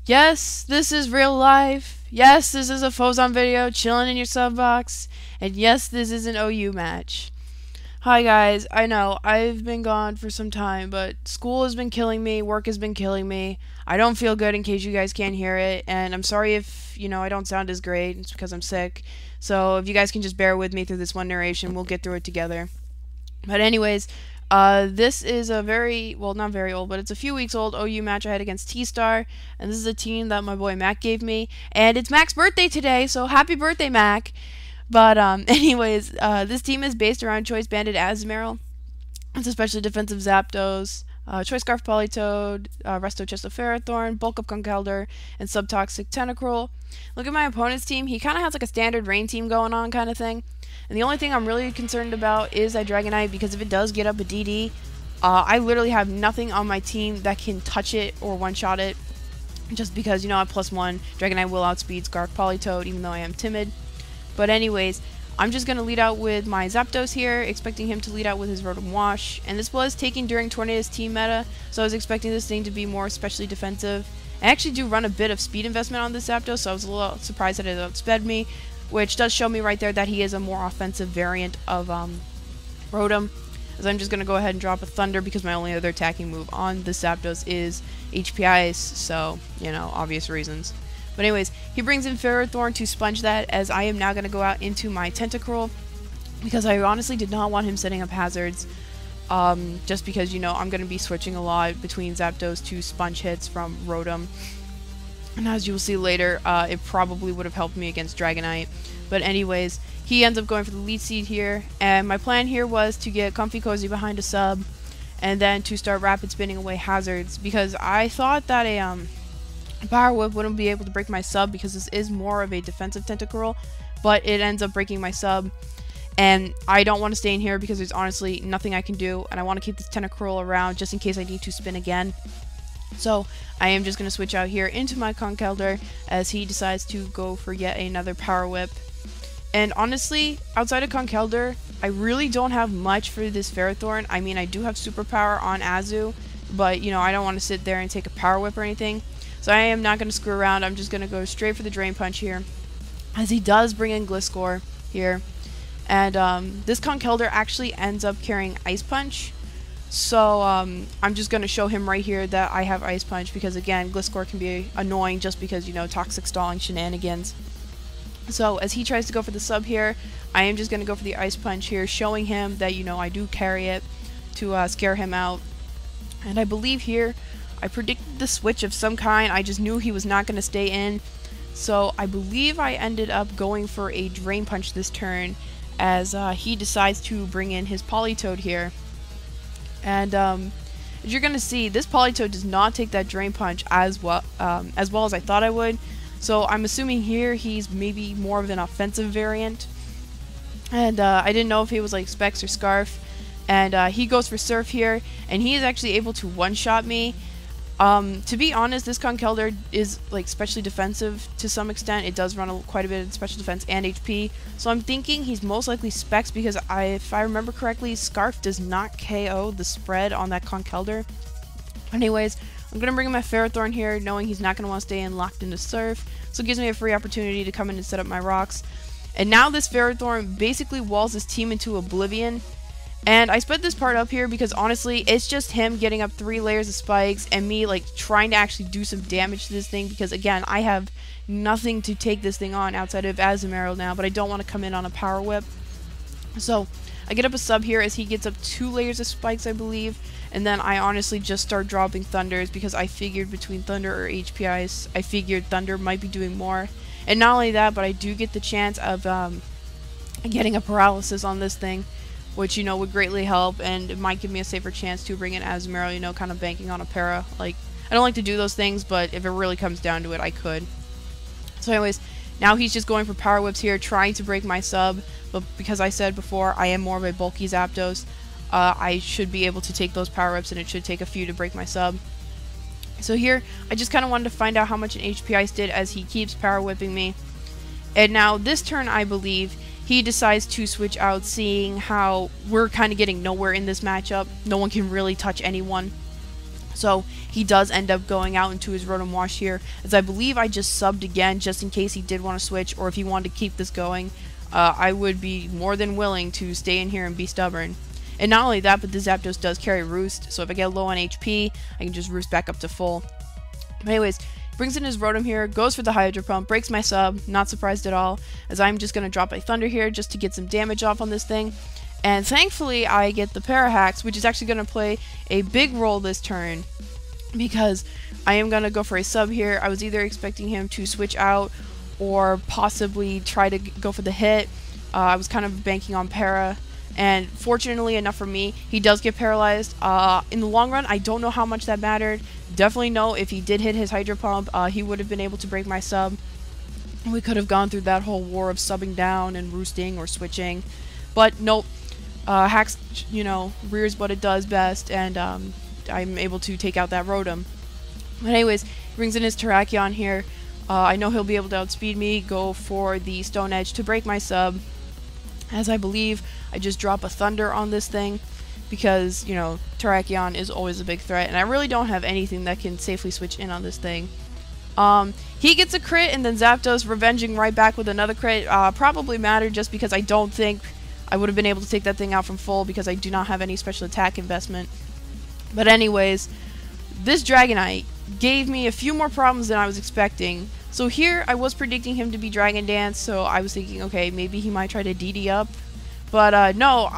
Yes, this is real life. Yes, this is a Phozon video chilling in your sub box. And yes, this is an OU match. Hi guys, I know, I've been gone for some time, but school has been killing me, work has been killing me. I don't feel good in case you guys can't hear it, and I'm sorry if, I don't sound as great. It's because I'm sick. So if you guys can just bear with me through this one narration, we'll get through it together. But anyways, this is a not very old, but it's a few weeks old OU match I had against TStar, and this is a team that my boy Mac gave me, and it's Mac's birthday today, so happy birthday, Mac! But anyways, this team is based around Choice Bandit Azumarill. It's especially defensive Zapdos, Choice Scarf Politoed, Resto Chest of Ferrothorn, Bulk Up Conkeldurr, and Subtoxic Tentacruel. Look at my opponent's team. He kind of has like a standard rain team going on kind of thing. And the only thing I'm really concerned about is that Dragonite, because if it does get up a DD, I literally have nothing on my team that can touch it or one-shot it. Just because, at +1, Dragonite will outspeed Scarf Politoed, even though I am timid. But anyways, I'm just going to lead out with my Zapdos here, expecting him to lead out with his Rotom Wash. And this was taken during Tornado's team meta, so I was expecting this thing to be more especially defensive. I actually do run a bit of speed investment on this Zapdos, so I was a little surprised that it outsped me, which does show me right there that he is a more offensive variant of Rotom. As I'm just going to go ahead and drop a Thunder because my only other attacking move on this Zapdos is HP Ice, so, obvious reasons. But anyways, he brings in Ferrothorn to sponge that, as I am now going to go out into my Tentacruel, because I honestly did not want him setting up hazards, just because, I'm going to be switching a lot between Zapdos to sponge hits from Rotom. And as you will see later, it probably would have helped me against Dragonite. But anyways, he ends up going for the lead seed here, and my plan here was to get Comfy Cozy behind a sub, and then to start rapid spinning away hazards, because I thought that a Power Whip wouldn't be able to break my sub because this is more of a defensive Tentacruel, but it ends up breaking my sub, and I don't want to stay in here because there's honestly nothing I can do, and I want to keep this Tentacruel around just in case I need to spin again. So I am just going to switch out here into my Conkeldurr as he decides to go for yet another Power Whip. And honestly, outside of Conkeldurr, I really don't have much for this Ferrothorn. I mean, I do have Superpower on Azu, but I don't want to sit there and take a Power Whip or anything. So I am not going to screw around. I'm just going to go straight for the Drain Punch here, as he does bring in Gliscor here. And this Conkeldurr actually ends up carrying Ice Punch. So I'm just going to show him right here that I have Ice Punch, because again, Gliscor can be annoying just because, toxic stalling shenanigans. So as he tries to go for the sub here, I am just going to go for the Ice Punch here, showing him that, I do carry it to scare him out. And I believe here, I predicted the switch of some kind. I just knew he was not going to stay in. So I believe I ended up going for a Drain Punch this turn, as he decides to bring in his Politoed here. And as you're going to see, this Politoed does not take that Drain Punch as well as I thought I would. So I'm assuming here he's maybe more of an offensive variant. And I didn't know if he was like Specs or Scarf. And he goes for Surf here, and he is actually able to one-shot me. To be honest, this Conkeldurr is like specially defensive to some extent. It does run quite a bit of special defense and HP. So I'm thinking he's most likely Specs, because if I remember correctly, Scarf does not KO the spread on that Conkeldurr. Anyways, I'm going to bring in my Ferrothorn here, knowing he's not going to want to stay in locked into Surf. So it gives me a free opportunity to come in and set up my rocks. And now this Ferrothorn basically walls his team into oblivion. And I sped this part up here because honestly, it's just him getting up 3 layers of spikes and me like trying to actually do some damage to this thing, because again, I have nothing to take this thing on outside of Azumarill now, but I don't want to come in on a Power Whip. So I get up a sub here as he gets up 2 layers of spikes, I believe, and then I honestly just start dropping Thunders because I figured between Thunder or HP Ice, I figured Thunder might be doing more. And not only that, but I do get the chance of getting a paralysis on this thing, which, would greatly help, and it might give me a safer chance to bring in Azumarill, kind of banking on a para. Like, I don't like to do those things, but if it really comes down to it, I could. So anyways, now he's just going for Power Whips here, trying to break my sub, but because I said before, I am more of a bulky Zapdos, I should be able to take those Power Whips, and it should take a few to break my sub. So here, I just kind of wanted to find out how much an HP Ice did as he keeps Power Whipping me. And now, this turn, I believe, he decides to switch out, seeing how we're kind of getting nowhere in this matchup. No one can really touch anyone. So he does end up going out into his Rotom Wash here, as I believe I just subbed again just in case he did want to switch, or if he wanted to keep this going. I would be more than willing to stay in here and be stubborn. And not only that, but the Zapdos does carry Roost, so if I get low on HP, I can just Roost back up to full. But anyways, brings in his Rotom here, goes for the Hydro Pump, breaks my sub, not surprised at all, as I'm just going to drop a Thunder here just to get some damage off on this thing. And thankfully, I get the Parahax, which is actually going to play a big role this turn, because I am going to go for a sub here. I was either expecting him to switch out or possibly try to go for the hit. I was kind of banking on Para. And fortunately enough for me, he does get paralyzed. In the long run, I don't know how much that mattered. Definitely know if he did hit his Hydro Pump, he would have been able to break my sub. We could have gone through that whole war of subbing down and roosting or switching. But nope, Hacks, rears what it does best, and I'm able to take out that Rotom. But anyways, he brings in his Terrakion here. I know he'll be able to outspeed me, go for the Stone Edge to break my sub. As I believe, I just drop a Thunder on this thing because, Terrakion is always a big threat, and I really don't have anything that can safely switch in on this thing. He gets a crit, and then Zapdos revenging right back with another crit probably mattered just because I don't think I would have been able to take that thing out from full because I do not have any special attack investment. But anyways, this Dragonite gave me a few more problems than I was expecting. So here, I was predicting him to be Dragon Dance, so I was thinking, okay, maybe he might try to DD up. But no,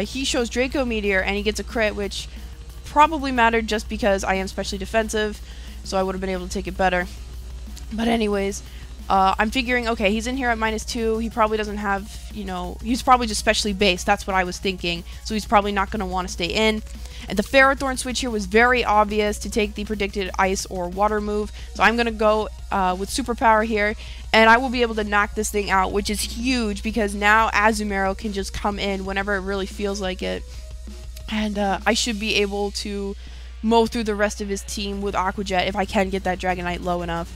he shows Draco Meteor, and he gets a crit, which probably mattered just because I am specially defensive, so I would have been able to take it better. But anyways, I'm figuring, okay, he's in here at -2, he probably doesn't have, he's probably just specially based, that's what I was thinking, so he's probably not going to want to stay in. And the Ferrothorn switch here was very obvious to take the predicted Ice or Water move, so I'm going to go with Superpower here, and I will be able to knock this thing out, which is huge, because now Azumarill can just come in whenever it really feels like it, and I should be able to mow through the rest of his team with Aqua Jet if I can get that Dragonite low enough.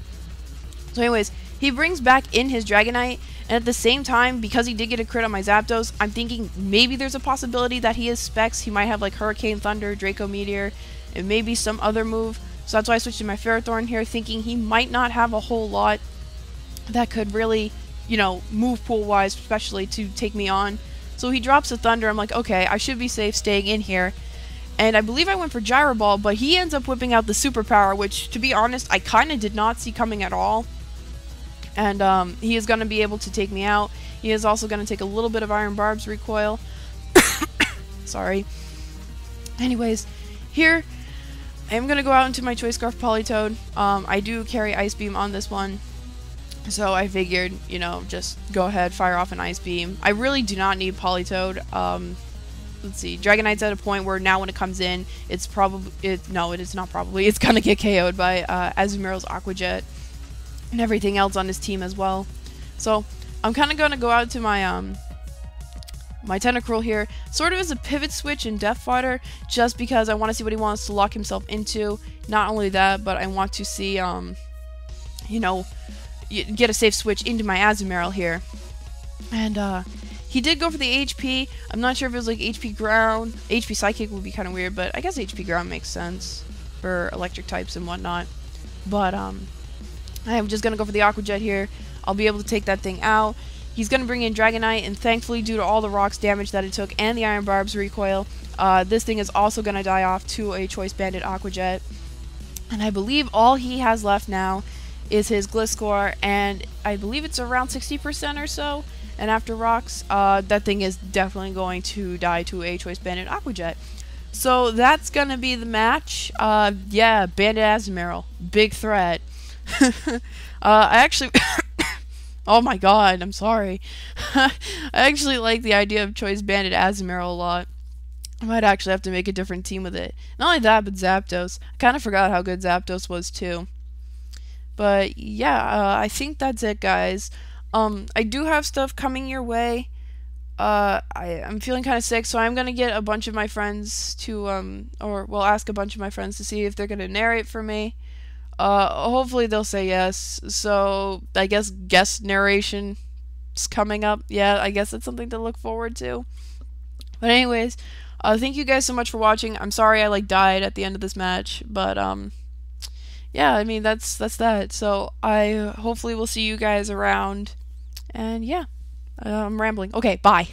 So anyways, he brings back in his Dragonite, and at the same time, because he did get a crit on my Zapdos, I'm thinking maybe there's a possibility that he has specs. He might have like Hurricane Thunder, Draco Meteor, and maybe some other move. So that's why I switched to my Ferrothorn here, thinking he might not have a whole lot that could really, move pool-wise, especially to take me on. So he drops a Thunder. I'm like, okay, I should be safe staying in here. And I believe I went for Gyro Ball, but he ends up whipping out the Superpower, which, to be honest, I kind of did not see coming at all. And he is going to be able to take me out. He is also going to take a little bit of Iron Barb's recoil. Sorry. Anyways, here, I am going to go out into my Choice Scarf Politoed. I do carry Ice Beam on this one. So I figured, just go ahead, fire off an Ice Beam. I really do not need Politoed. Let's see, Dragonite's at a point where now when it comes in, it's probably, no, it is not probably, it's going to get KO'd by Azumarill's Aqua Jet and everything else on his team as well. So I'm kind of going to go out to my my Tentacruel here, sort of as a pivot switch in Death Fighter, just because I want to see what he wants to lock himself into. Not only that, but I want to see, get a safe switch into my Azumarill here. And he did go for the HP. I'm not sure if it was like HP Ground. HP Psychic would be kind of weird, but I guess HP Ground makes sense for electric types and whatnot. But I'm just going to go for the Aqua Jet here. I'll be able to take that thing out. He's going to bring in Dragonite, and thankfully, due to all the rocks damage that it took and the Iron Barb's recoil, this thing is also going to die off to a Choice Banded Aqua Jet. And I believe all he has left now is his Gliscor, and I believe it's around 60% or so. And after rocks, that thing is definitely going to die to a Choice Banded Aqua Jet. So that's going to be the match. Yeah, Banded Azumarill. Big threat. I actually... oh my god, I'm sorry. I actually like the idea of Choice Banded Azumarill a lot. I might actually have to make a different team with it. Not only that, but Zapdos. I kind of forgot how good Zapdos was too. But yeah, I think that's it, guys. I do have stuff coming your way. I'm feeling kind of sick, so I'm gonna get a bunch of my friends to, ask a bunch of my friends to see if they're gonna narrate for me. Hopefully they'll say yes. So I guess guest narration is coming up. Yeah, I guess that's something to look forward to. But anyways, Thank you guys so much for watching. I'm sorry I like died at the end of this match, but yeah, I mean that's that. So I hopefully will see you guys around, and yeah, I'm rambling. Okay, bye.